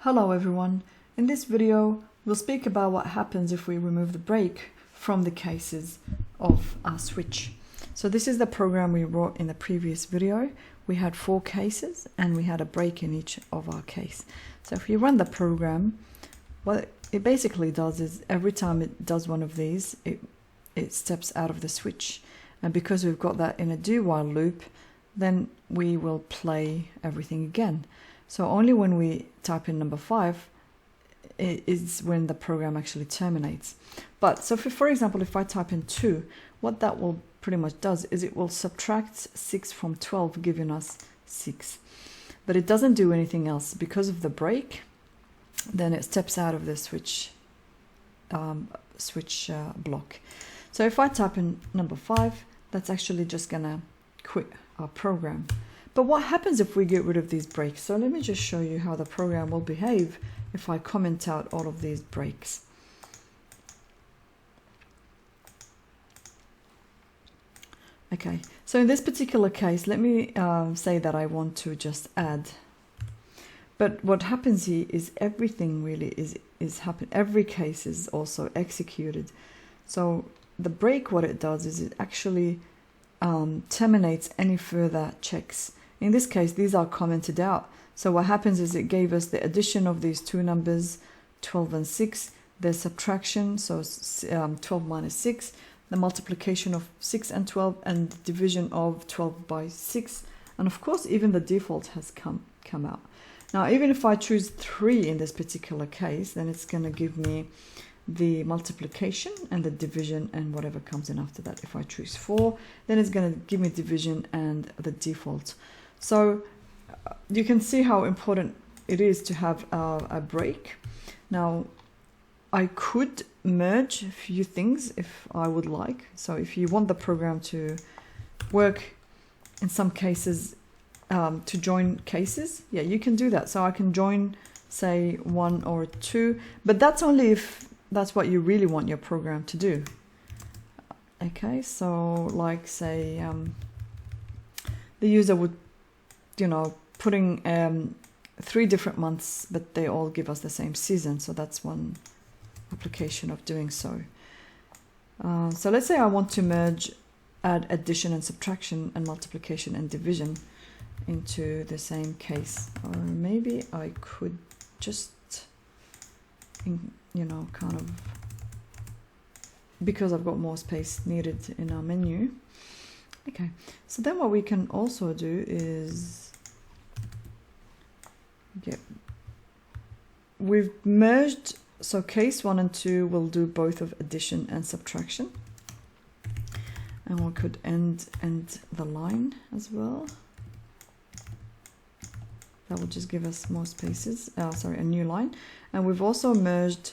Hello everyone, in this video we'll speak about what happens if we remove the break from the cases of our switch. So this is the program we wrote in the previous video. We had 4 cases and we had a break in each of our case. So if you run the program, what it basically does is every time it does one of these, it steps out of the switch. And because we've got that in a do while loop, then we will play everything again. So only when we type in number 5 is when the program actually terminates. But so for example, if I type in 2, what that will pretty much does is it will subtract 6 from 12, giving us 6. But it doesn't do anything else because of the break. Then it steps out of the switch block. So if I type in number 5, that's actually just gonna quit our program. But what happens if we get rid of these breaks? So let me just show you how the program will behave if I comment out all of these breaks. Okay, so in this particular case, let me say that I want to just add. But what happens here is everything really is happening. Every case is also executed. So the break, what it does is it actually terminates any further checks. In this case, these are commented out. So what happens is it gave us the addition of these two numbers, 12 and 6, their subtraction, so 12 minus 6, the multiplication of 6 and 12, and the division of 12 by 6. And of course, even the default has come out. Now, even if I choose 3 in this particular case, then it's going to give me the multiplication and the division and whatever comes in after that. If I choose 4, then it's going to give me division and the default. So you can see how important it is to have a break. Now, I could merge a few things if I would like. So if you want the program to work in some cases, to join cases, yeah, you can do that. So I can join, say, 1 or 2, but that's only if that's what you really want your program to do. Okay, so like say the user would, putting 3 different months, but they all give us the same season. So that's one application of doing so. So let's say I want to merge, add addition and subtraction and multiplication and division into the same case. Or maybe I could just, kind of, because I've got more space needed in our menu. Okay, so then what we can also do is we've merged, so case 1 and 2 will do both of addition and subtraction. And we could end the line as well. That will just give us more spaces, a new line. And we've also merged,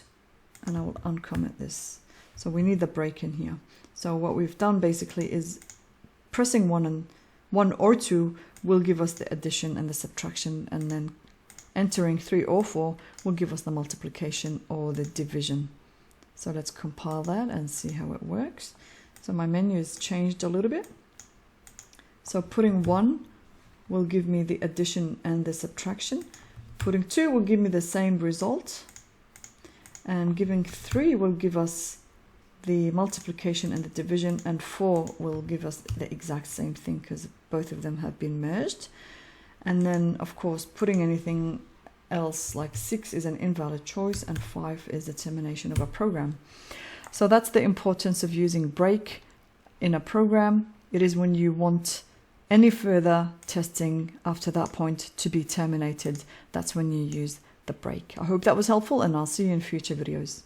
and I will uncomment this. So we need the break in here. So what we've done basically is pressing 1 or 2 will give us the addition and the subtraction, and then entering 3 or 4 will give us the multiplication or the division. So let's compile that and see how it works. So my menu is changed a little bit. So putting 1 will give me the addition and the subtraction. Putting 2 will give me the same result. And giving 3 will give us the multiplication and the division, and 4 will give us the exact same thing because both of them have been merged. And then, of course, putting anything else like 6 is an invalid choice and 5 is the termination of a program. So that's the importance of using break in a program. It is when you want any further testing after that point to be terminated, that's when you use the break. I hope that was helpful, and I'll see you in future videos.